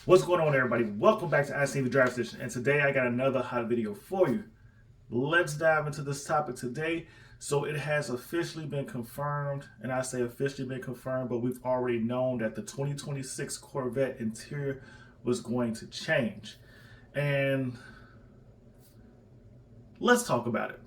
What's going on, everybody? Welcome back to ICNV Drive Station, and today I got another hot video for you. Let's dive into this topic today. So it has officially been confirmed, and I say officially been confirmed, but we've already known that the 2026 Corvette interior was going to change. And let's talk about it.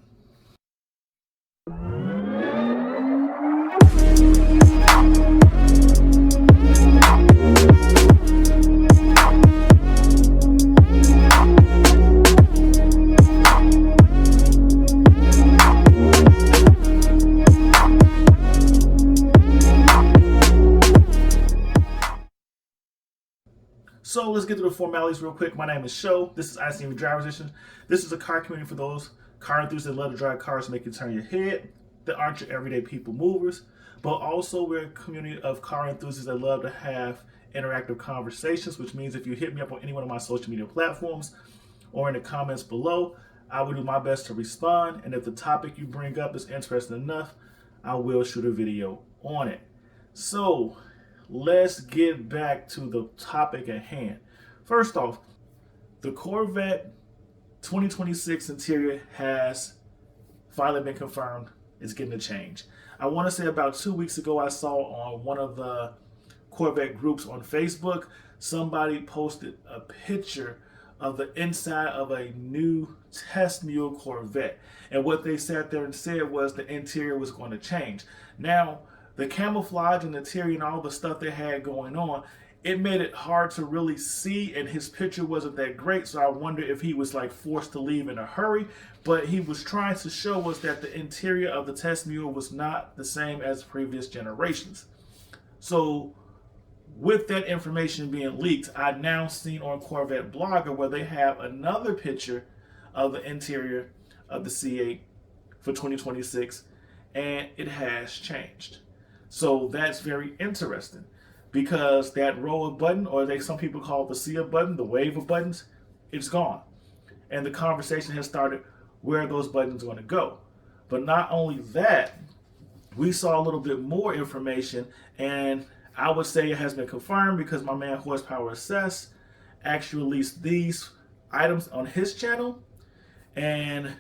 So let's get to the formalities real quick. My name is Sho. This is ICNV Driver's Edition. This is a car community for those car enthusiasts that love to drive cars, make you turn your head, that aren't your everyday people movers. But also we're a community of car enthusiasts that love to have interactive conversations, which means if you hit me up on any one of my social media platforms or in the comments below, I will do my best to respond. And if the topic you bring up is interesting enough, I will shoot a video on it. So let's get back to the topic at hand. First off, the Corvette 2026 interior has finally been confirmed. It's getting a change. I want to say about 2 weeks ago, I saw on one of the Corvette groups on Facebook, somebody posted a picture of the inside of a new test mule Corvette. And what they sat there and said was the interior was going to change. Now, the camouflage and the interior and all the stuff they had going on, it made it hard to really see, and his picture wasn't that great, so I wonder if he was like forced to leave in a hurry. But he was trying to show us that the interior of the test mule was not the same as previous generations. So with that information being leaked, I now seen on Corvette Blogger where they have another picture of the interior of the C8 for 2026, and it has changed. So that's very interesting because that row of button, or some people call it the sea of button, the wave of buttons, it's gone. And the conversation has started where those buttons are going to go. But not only that, we saw a little bit more information, and I would say it has been confirmed because my man Horsepower Assess actually released these items on his channel. And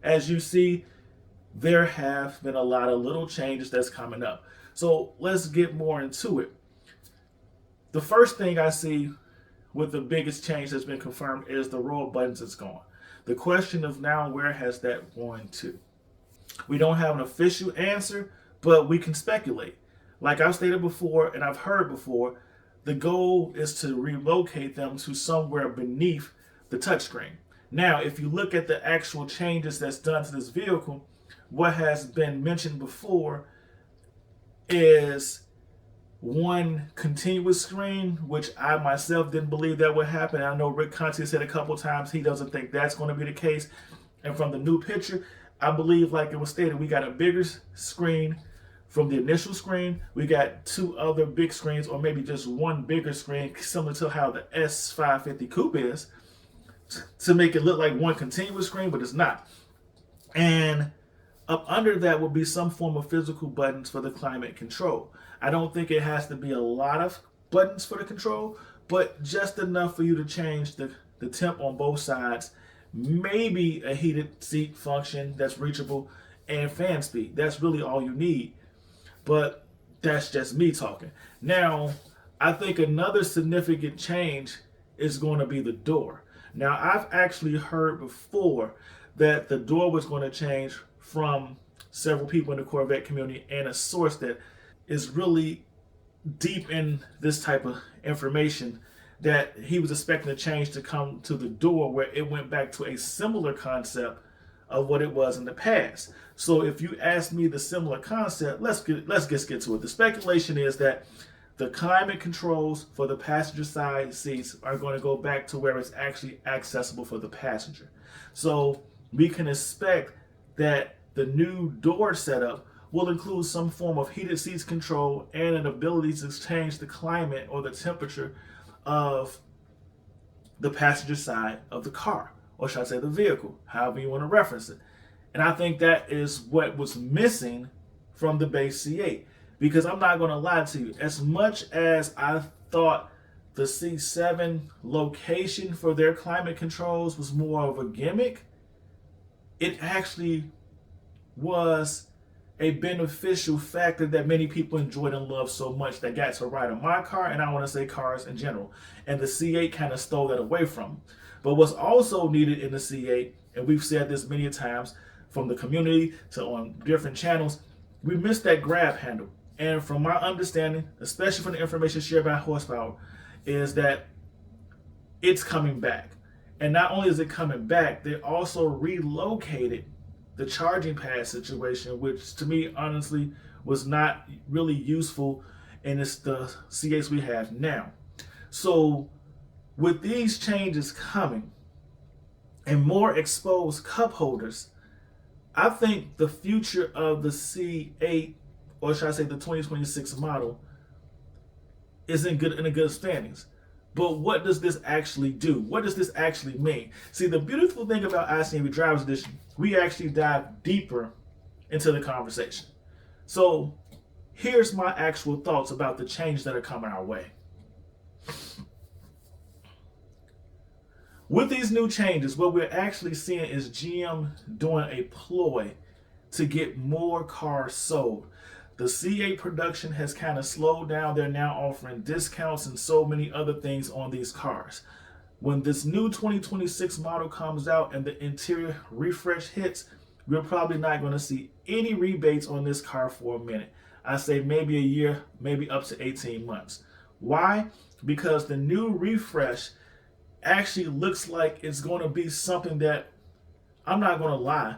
as you see, there have been a lot of little changes that's coming up. So let's get more into it. The first thing I see with the biggest change that's been confirmed is the row of buttons is gone. The question of now, where has that gone to? We don't have an official answer, but we can speculate. Like I've stated before and I've heard before, the goal is to relocate them to somewhere beneath the touchscreen. Now, if you look at the actual changes that's done to this vehicle, what has been mentioned before is one continuous screen, which I myself didn't believe that would happen. I know Rick Conti said a couple times he doesn't think that's going to be the case. And from the new picture, I believe, like it was stated, we got a bigger screen from the initial screen. We got two other big screens, or maybe just one bigger screen, similar to how the S550 Coupe is, to make it look like one continuous screen, but it's not. And up under that will be some form of physical buttons for the climate control. I don't think it has to be a lot of buttons for the control, but just enough for you to change the temp on both sides, maybe a heated seat function that's reachable, and fan speed. That's really all you need. But that's just me talking. Now, I think another significant change is going to be the door. Now, I've actually heard before that the door was going to change from several people in the Corvette community and a source that is really deep in this type of information, that he was expecting a change to come to the door where it went back to a similar concept of what it was in the past. So if you ask me the similar concept, let's get to it. The speculation is that the climate controls for the passenger side seats are going to go back to where it's actually accessible for the passenger. So we can expect that the new door setup will include some form of heated seats control and an ability to change the climate or the temperature of the passenger side of the car, or should I say the vehicle, however you want to reference it. And I think that is what was missing from the base C8. Because I'm not going to lie to you, as much as I thought the C7 location for their climate controls was more of a gimmick, it actually was a beneficial factor that many people enjoyed and loved so much that got to ride in my car, and I want to say cars in general. And the C8 kind of stole that away from them. But what's also needed in the C8, and we've said this many times from the community to on different channels, we missed that grab handle. And from my understanding, especially from the information shared by Horsepower, is that it's coming back. And not only is it coming back, they also relocated the charging pad situation, which to me honestly was not really useful in the C8s we have now. So with these changes coming and more exposed cup holders, I think the future of the C8, or should I say the 2026 model, is in a good standings. But what does this actually do? What does this actually mean? See, the beautiful thing about ICNV Drivers Edition, we actually dive deeper into the conversation. So here's my actual thoughts about the changes that are coming our way. With these new changes, what we're actually seeing is GM doing a ploy to get more cars sold. The C8 production has kind of slowed down. They're now offering discounts and so many other things on these cars. When this new 2026 model comes out and the interior refresh hits, we're probably not going to see any rebates on this car for a minute. I say maybe a year, maybe up to 18 months. Why? Because the new refresh actually looks like it's going to be something that, I'm not going to lie,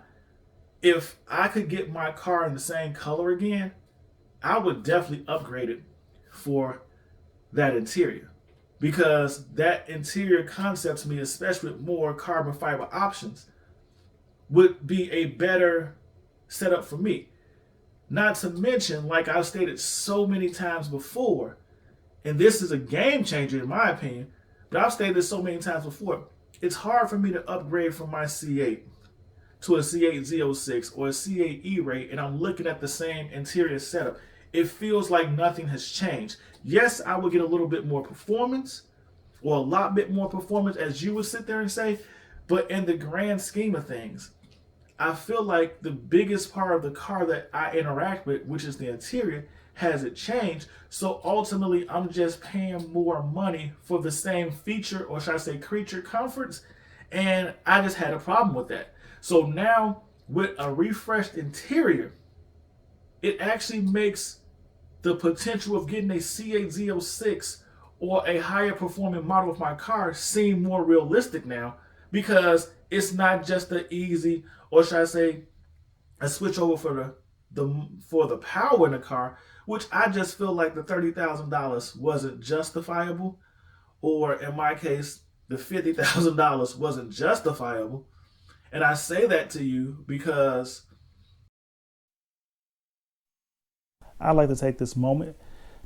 if I could get my car in the same color again, I would definitely upgrade it for that interior, because that interior concept to me, especially with more carbon fiber options, would be a better setup for me. Not to mention, like I've stated so many times before, and this is a game changer in my opinion, but I've stated this so many times before, it's hard for me to upgrade from my C8 to a C8 Z06 or a C8 E-Ray, and I'm looking at the same interior setup. It feels like nothing has changed. Yes, I will get a little bit more performance, or a lot bit more performance, as you would sit there and say, but in the grand scheme of things, I feel like the biggest part of the car that I interact with, which is the interior, hasn't changed. So ultimately, I'm just paying more money for the same feature, or should I say creature comforts, and I just had a problem with that. So now, with a refreshed interior, it actually makes the potential of getting a C8 Z06 or a higher performing model of my car seem more realistic now, because it's not just the easy, or should I say, a switch over for the power in the car, which I just feel like the $30,000 wasn't justifiable, or in my case, the $50,000 wasn't justifiable. And I say that to you because I'd like to take this moment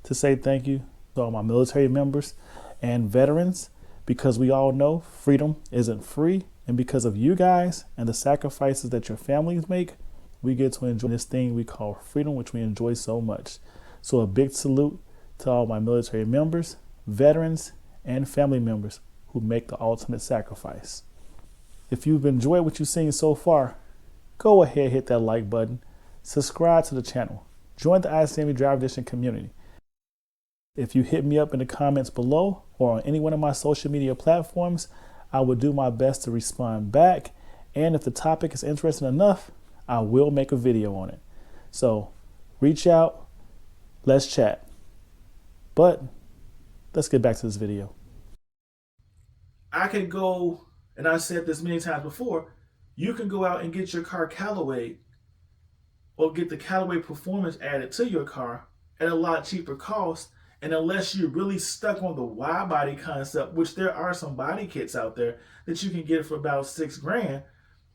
to say thank you to all my military members and veterans, because we all know freedom isn't free, and because of you guys and the sacrifices that your families make, we get to enjoy this thing we call freedom, which we enjoy so much. So a big salute to all my military members, veterans, and family members who make the ultimate sacrifice. If you've enjoyed what you've seen so far, go ahead, hit that like button, subscribe to the channel, join the ICNV Driver Edition community. If you hit me up in the comments below or on any one of my social media platforms, I will do my best to respond back. And if the topic is interesting enough, I will make a video on it. So reach out, let's chat. But let's get back to this video. I can go, and I said this many times before, you can go out and get your car Callaway, or get the Callaway performance added to your car at a lot cheaper cost. And unless you're really stuck on the wide body concept, which there are some body kits out there that you can get for about $6,000,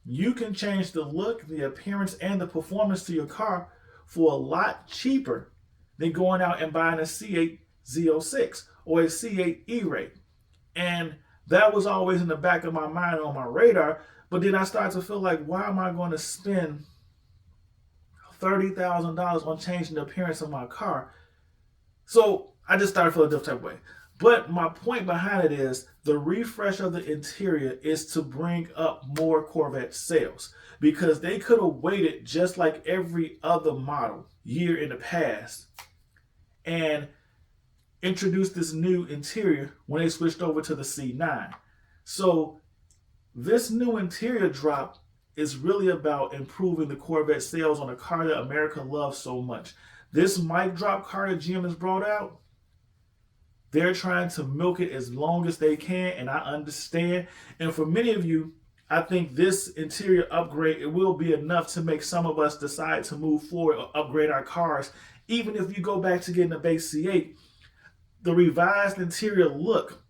you can change the look, the appearance, and the performance to your car for a lot cheaper than going out and buying a C8 Z06 or a C8 E-Ray. And that was always in the back of my mind, on my radar. But then I started to feel like, why am I going to spend $30,000 on changing the appearance of my car? So I just started feeling a different type of way. But my point behind it is the refresh of the interior is to bring up more Corvette sales, because they could have waited just like every other model year in the past and introduced this new interior when they switched over to the C9. So this new interior drop is really about improving the Corvette sales on a car that America loves so much. This mic drop car that GM has brought out, they're trying to milk it as long as they can, and I understand. And for many of you, I think this interior upgrade, it will be enough to make some of us decide to move forward or upgrade our cars. Even if you go back to getting a base C8, the revised interior look,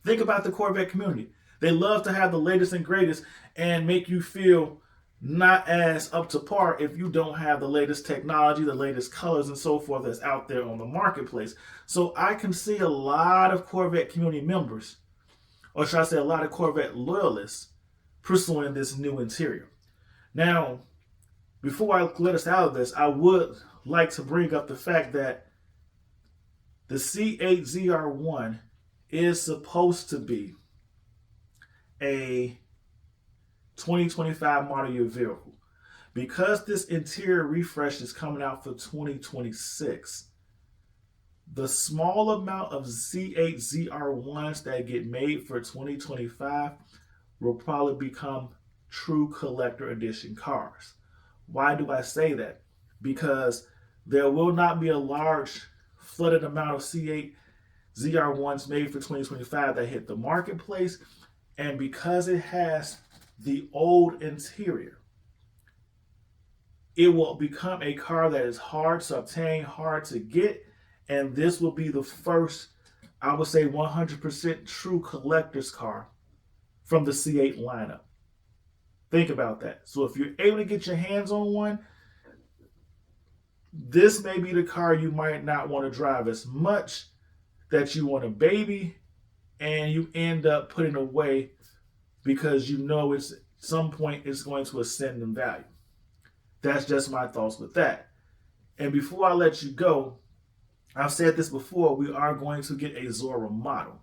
think about the Corvette community. They love to have the latest and greatest and make you feel not as up to par if you don't have the latest technology, the latest colors and so forth that's out there on the marketplace. So I can see a lot of Corvette community members, or should I say a lot of Corvette loyalists, pursuing this new interior. Now, before I let us out of this, I would like to bring up the fact that the C8 ZR1 is supposed to be a 2025 model year vehicle. Because this interior refresh is coming out for 2026, the small amount of C8 ZR1s that get made for 2025 will probably become true collector edition cars. Why do I say that? Because there will not be a large flooded amount of C8 ZR1s made for 2025 that hit the marketplace, and because it has the old interior, it will become a car that is hard to obtain, hard to get, and this will be the first, I would say, 100% true collector's car from the C8 lineup. Think about that. So if you're able to get your hands on one, this may be the car you might not want to drive as much, that you want to baby, and you end up putting away because you know it's some point it's going to ascend in value. That's just my thoughts with that. And before I let you go, I've said this before, we are going to get a Zora model.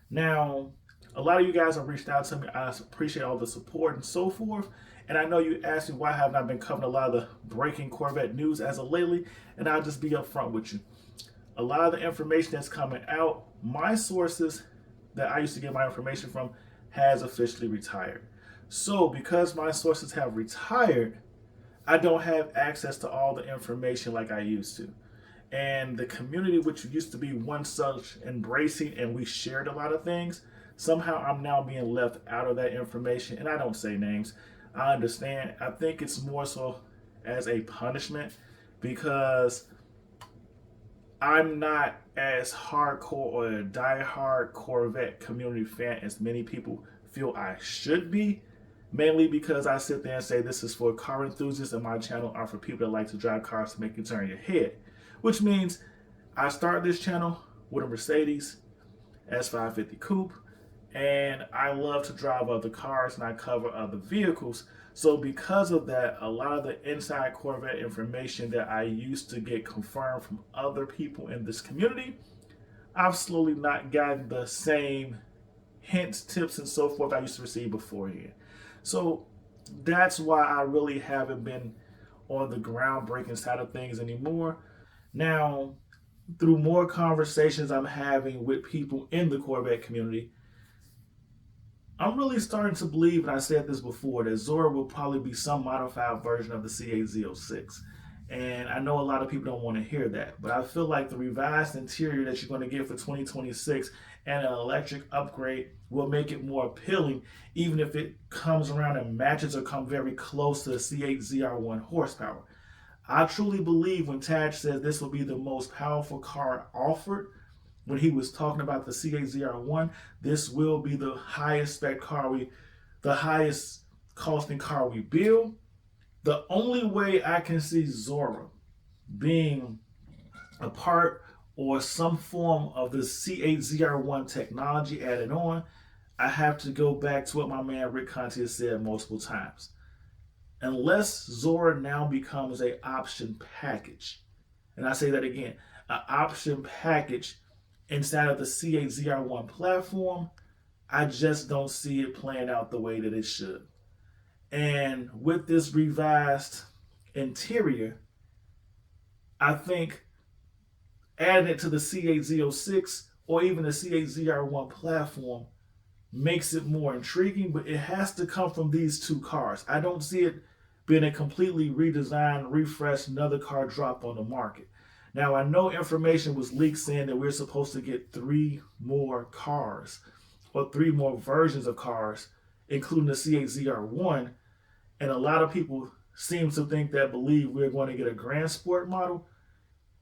Now, a lot of you guys have reached out to me. I appreciate all the support and so forth. And I know you asked me why haven't I been covering a lot of the breaking Corvette news as of lately. And I'll just be upfront with you. A lot of the information that's coming out, my sources that I used to get my information from has officially retired. So because my sources have retired, I don't have access to all the information like I used to. And the community, which used to be one such embracing and we shared a lot of things, somehow I'm now being left out of that information. And I don't say names. I understand. I think it's more so as a punishment because I'm not as hardcore or a diehard Corvette community fan as many people feel I should be. Mainly because I sit there and say this is for car enthusiasts and my channel are for people that like to drive cars to make you turn your head. Which means I started this channel with a Mercedes S550 Coupe, and I love to drive other cars and I cover other vehicles. So because of that, a lot of the inside Corvette information that I used to get confirmed from other people in this community, I've slowly not gotten the same hints, tips, and so forth I used to receive beforehand. So that's why I really haven't been on the groundbreaking side of things anymore. Now, through more conversations I'm having with people in the Corvette community, I'm really starting to believe, and I said this before, that Zora will probably be some modified version of the C8 Z06. And I know a lot of people don't want to hear that, but I feel like the revised interior that you're going to get for 2026 and an electric upgrade will make it more appealing, even if it comes around and matches or come very close to the C8 ZR1 horsepower. I truly believe when Taj says this will be the most powerful car offered, when he was talking about the C8 ZR1, this will be the highest spec car the highest costing car we build. The only way I can see Zora being a part or some form of the C8 ZR1 technology added on, I have to go back to what my man Rick Conti has said multiple times. Unless Zora now becomes an option package, and I say that again, an option package inside of the C8 ZR1 platform, I just don't see it playing out the way that it should. And with this revised interior, I think adding it to the C8 Z06 or even the C8 ZR1 platform makes it more intriguing, but it has to come from these two cars. I don't see it being a completely redesigned, refreshed, another car dropped on the market. Now, I know information was leaked saying that we're supposed to get 3 more cars or 3 more versions of cars, including the C8 ZR1. And a lot of people seem to believe we're going to get a Grand Sport model.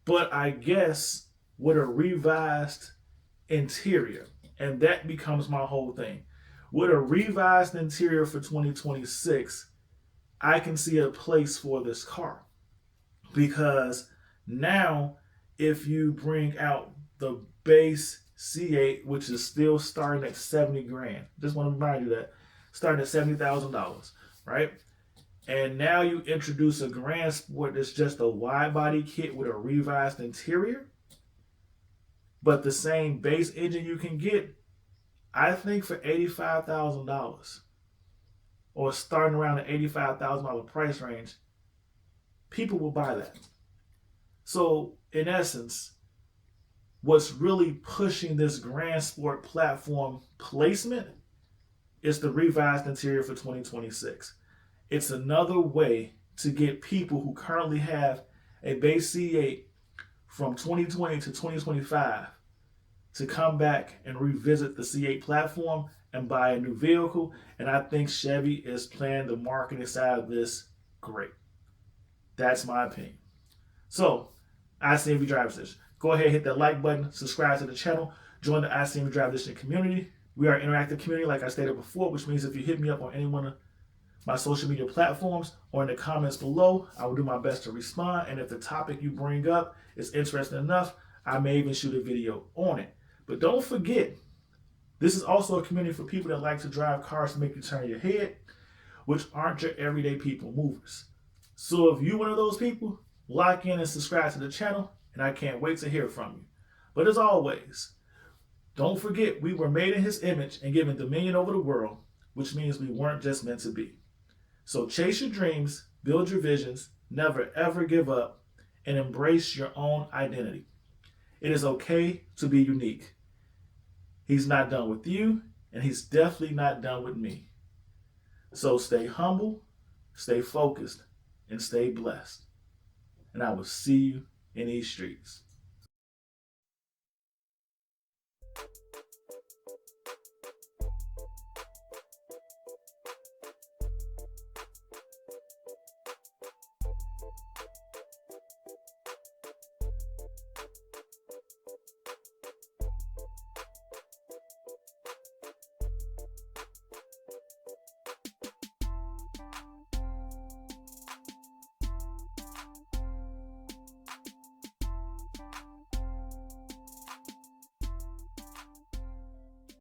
But I guess with a revised interior, and that becomes my whole thing. With a revised interior for 2026, I can see a place for this car. Because now, if you bring out the base C8, which is still starting at 70 grand, just want to remind you that, starting at $70,000, right? And now you introduce a Grand Sport that's just a wide body kit with a revised interior, but the same base engine you can get, I think for $85,000 or starting around the $85,000 price range, people will buy that. So in essence, what's really pushing this Grand Sport platform placement is the revised interior for 2026. It's another way to get people who currently have a base C8 from 2020 to 2025 to come back and revisit the C8 platform and buy a new vehicle. And I think Chevy is playing the marketing side of this great. That's my opinion. So, ICNV Driver Edition. Go ahead, hit that like button, subscribe to the channel, join the ICNV Driver Edition community. We are an interactive community, like I stated before, which means if you hit me up on any one of my social media platforms or in the comments below, I will do my best to respond. And if the topic you bring up is interesting enough, I may even shoot a video on it. But don't forget, this is also a community for people that like to drive cars to make you turn your head, which aren't your everyday people movers. So if you're one of those people, lock in and subscribe to the channel, and I can't wait to hear from you. But as always, don't forget we were made in his image and given dominion over the world, which means we weren't just meant to be. So chase your dreams, build your visions, never ever give up, and embrace your own identity. It is okay to be unique. He's not done with you, and he's definitely not done with me. So stay humble, stay focused, and stay blessed. And I will see you in these streets.